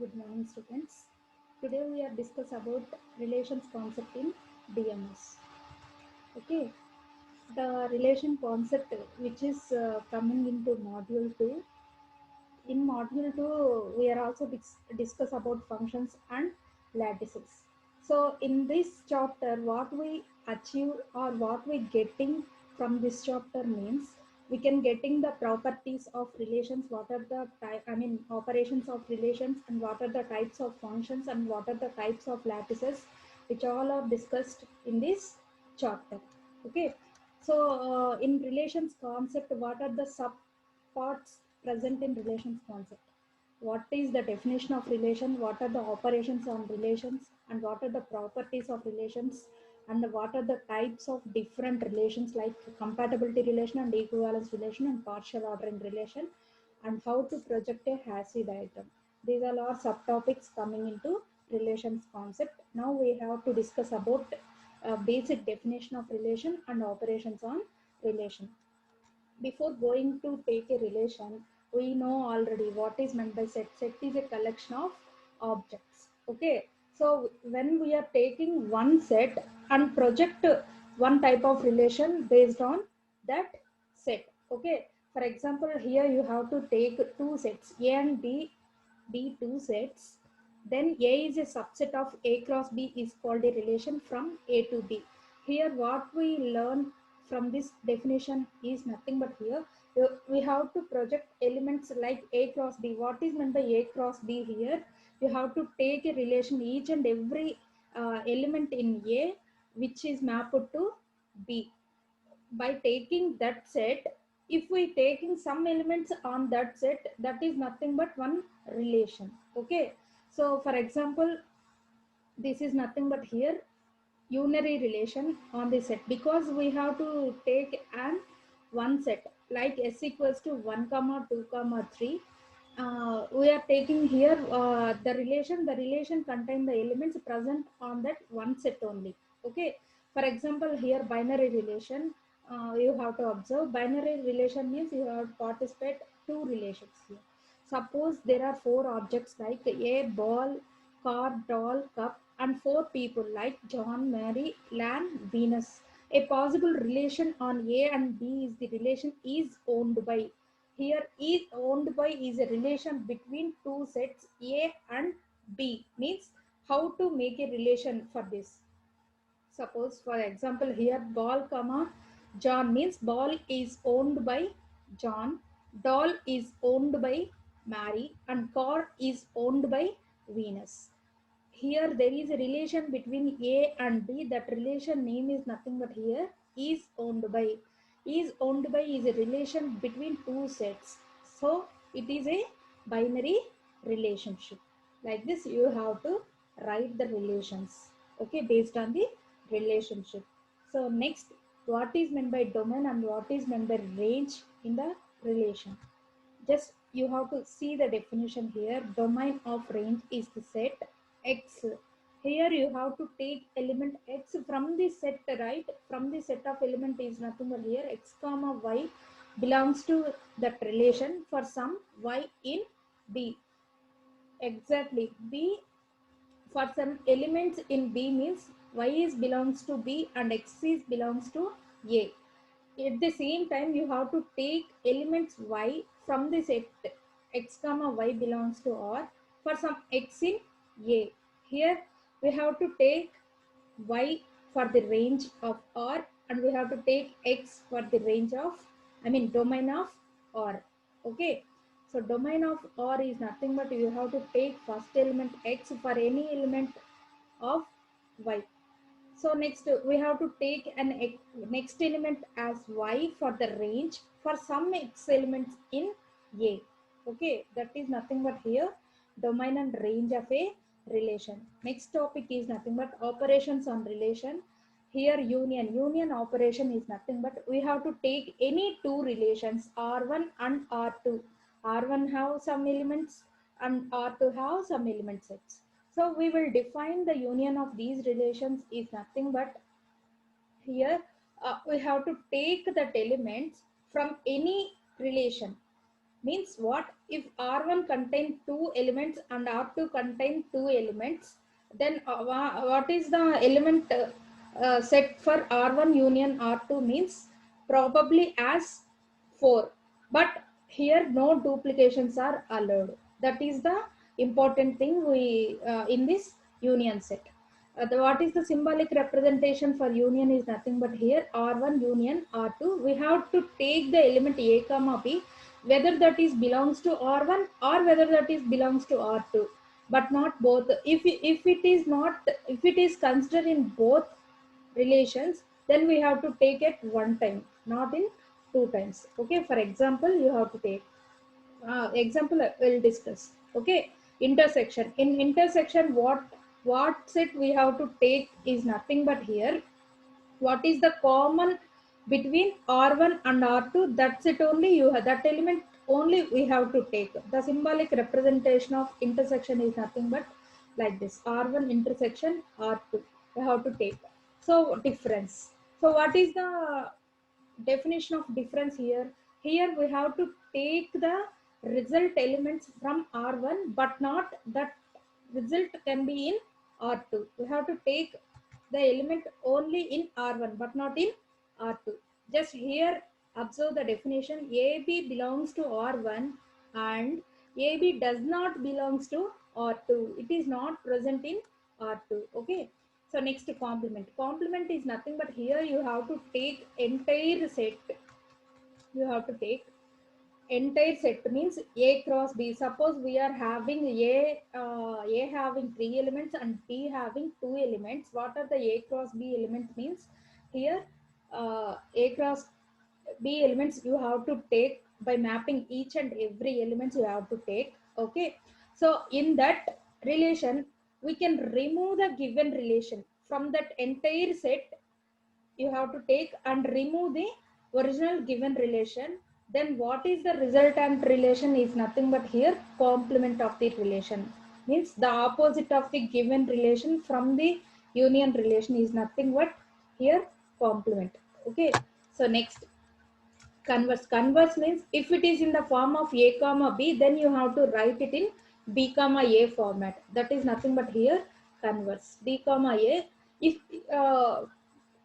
Good morning, students. Today we are discuss about relations concept in DMS. Okay, the relation concept which is coming into module 2. In module 2, we are also discuss about functions and lattices. So in this chapter, what we achieve or what we getting from this chapter means we can getting the properties of relations, what are the operations of relations, and what are the types of functions and what are the types of lattices, which all are discussed in this chapter. Okay, so in relations concept, what are the subparts present in relations concept? What is the definition of relation? What are the operations on relations? And what are the properties of relations? And what are the types of different relations like compatibility relation and equivalence relation and partial ordering relation? And how to project a Hasse diagram. These are all subtopics coming into relations concept. Now we have to discuss about basic definition of relation and operations on relation. Before going to take a relation, we know already what is meant by set. Set is a collection of objects. Okay, so when we are taking one set and project one type of relation based on that set. Okay, for example, here you have to take two sets, A and B, be two sets. Then A is a subset of A cross B is called a relation from A to B. Here what we learn from this definition is nothing but here we have to project elements like A cross B. What is meant by A cross B here? You have to take a relation each and every element in A which is mapped to B. By taking that set, if we taking some elements on that set, that is nothing but one relation. Okay, so for example, this is nothing but here unary relation on the set, because we have to take an one set like s equals to 1 comma 2 comma 3. We are taking here the relation contain the elements present on that one set only. Okay, for example, here binary relation, you have to observe binary relation means you have to participate two relations here. Suppose there are four objects like a ball, car, doll, cup, and four people like John, Mary, Lan, Venus. A possible relation on A and B is the relation is owned by. Here, is owned by is a relation between two sets A and B. Means how to make a relation for this. Suppose, for example, here ball, comma John means ball is owned by John, doll is owned by Mary, and car is owned by Venus. Here there is a relation between A and B. That relation name is nothing but here is owned by. Is owned by is a relation between two sets. So it is a binary relationship. Like this you have to write the relations. Okay, based on the relationship. So next, what is meant by domain and what is meant by range in the relation? Just you have to see the definition here. Domain of range is the set X. Here you have to take element X from the set, right? From the set of element is nothing but here X comma Y belongs to that relation for some Y in B. Exactly. B for some elements in B means Y is belongs to B and X is belongs to A. At the same time, you have to take elements Y from the set X comma Y belongs to R for some X in A. Here we have to take Y for the range of R and we have to take X for the range of, domain of R. Okay. So domain of R is nothing but you have to take first element X for any element of Y. So next we have to take an next element as Y for the range for some X elements in A. Okay, that is nothing but here domain and range of a relation. Next topic is nothing but operations on relation. Here union operation is nothing but we have to take any two relations R1 and R2. R1 have some elements and R2 have some element sets. So we will define the union of these relations is nothing but here we have to take that elements from any relation. Means what? If R1 contain two elements and R2 contain two elements, then what is the element set for R1 union R2 means probably as 4. But here no duplications are allowed. That is the important thing we in this union set. What is the symbolic representation for union is nothing but here R1 union R2. We have to take the element A comma B, whether that is belongs to R1 or whether that is belongs to R2, but not both. If it is not, if it is considered in both relations, then we have to take it one time, not in two times. Okay, for example, you have to take example we'll discuss. Okay, intersection. In intersection, what set we have to take is nothing but here what is the common between R1 and R2. That's it only. You have that element only we have to take. The symbolic representation of intersection is nothing but like this: R1 intersection R2 we have to take. So difference. So what is the definition of difference here? Here we have to take the result elements from R1, but not that result can be in R2. We have to take the element only in R1, but not in R2. Just here observe the definition. AB belongs to R1 and AB does not belongs to R2. It is not present in R2. Okay. So next, complement. Complement is nothing but here you have to take entire set. You have to take entire set means A cross B. Suppose we are having A having three elements and B having two elements. What are the A cross B elements means? Here A cross B elements you have to take by mapping each and every elements you have to take. Okay. So in that relation, we can remove the given relation from that entire set. You have to take and remove the original given relation. Then what is the resultant relation is nothing but here complement of the relation. Means the opposite of the given relation from the union relation is nothing but here complement. Okay. So next, converse. Converse means if it is in the form of A comma B, then you have to write it in B comma A format. That is nothing but here converse. B comma A, if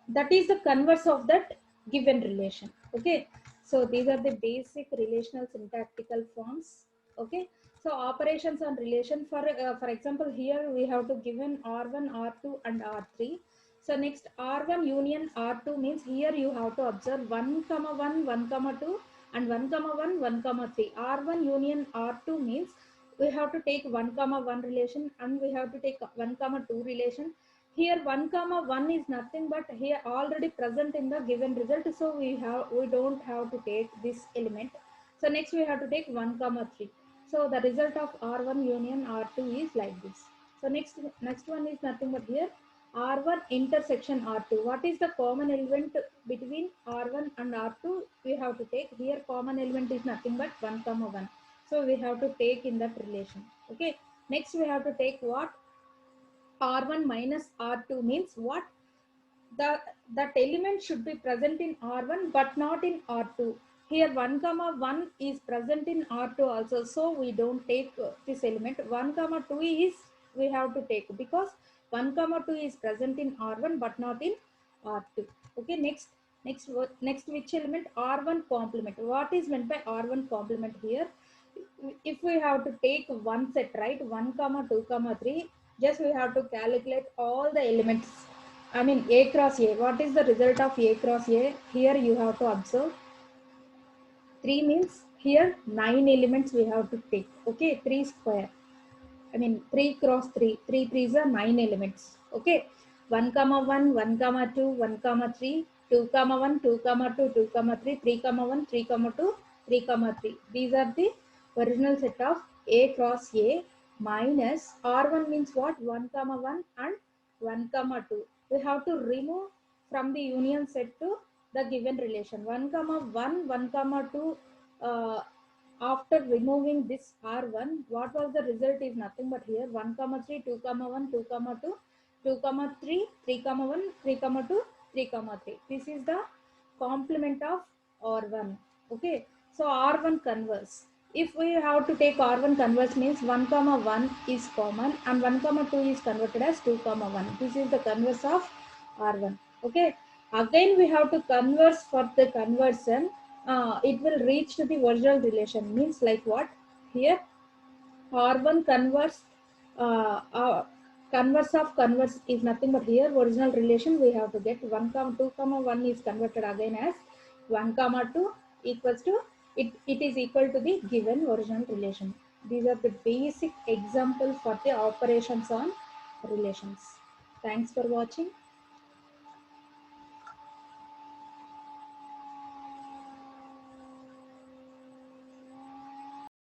that is the converse of that given relation. Okay. So these are the basic relational syntactical forms. Okay. So operations on relation, for example, here we have to given R1 R2 and R3. So next, R1 union R2 means here you have to observe 1 comma 1 1 comma 2 and 1 comma 1 1 comma 3. R1 union R2 means we have to take 1 comma 1 relation and we have to take 1 comma 2 relation. Here 1 comma 1 is nothing but here already present in the given result, so we don't have to take this element. So next we have to take 1 comma 3. So the result of R1 union R2 is like this. So next one is nothing but here R1 intersection R2. What is the common element between R1 and R2? We have to take here common element is nothing but 1 comma 1. So we have to take in that relation. Okay. Next we have to take what? R1 minus R2 means what? The that element should be present in R1 but not in R2. Here 1 comma 1 is present in R2 also, so we don't take this element. 1 comma 2 is we have to take because 1 comma 2 is present in R1 but not in R2. Okay. Next which element? R1 complement. What is meant by R1 complement here? If we have to take one set, right, 1 comma 2 comma 3, just we have to calculate all the elements. I mean A cross A. What is the result of A cross A? Here you have to observe 3 means here 9 elements we have to take. Okay. 3 square, I mean 3 cross 3, 3 threes are 9 elements. Okay. 1 comma 1 1 comma 2 1 comma 3 2 comma 1 2 comma 2 2 comma 3 3 comma 1 3 comma 2 3 comma 3. These are the original set of A cross A minus R1 means what? 1 comma 1 and 1 comma 2. We have to remove from the union set to the given relation. 1 comma 1 1 comma 2, after removing this R1, what was the result is nothing but here 1 comma 3 2 comma 1 2 comma 2 2 comma 3 3 comma 1 3 comma 2 3 comma 3. This is the complement of R1. Okay. So R1 converse. If we have to take R1 converse means 1 comma 1 is common and 1 comma 2 is converted as 2 comma 1. This is the converse of R1. Okay. Again we have to converse for the conversion. It will reach to the original relation. Means like what? Here R1 converse, converse of converse is nothing but here original relation we have to get 1 comma 2 comma 1 is converted again as 1 comma 2 equals to it is equal to the given original relation. These are the basic example for the operations on relations. Thanks for watching.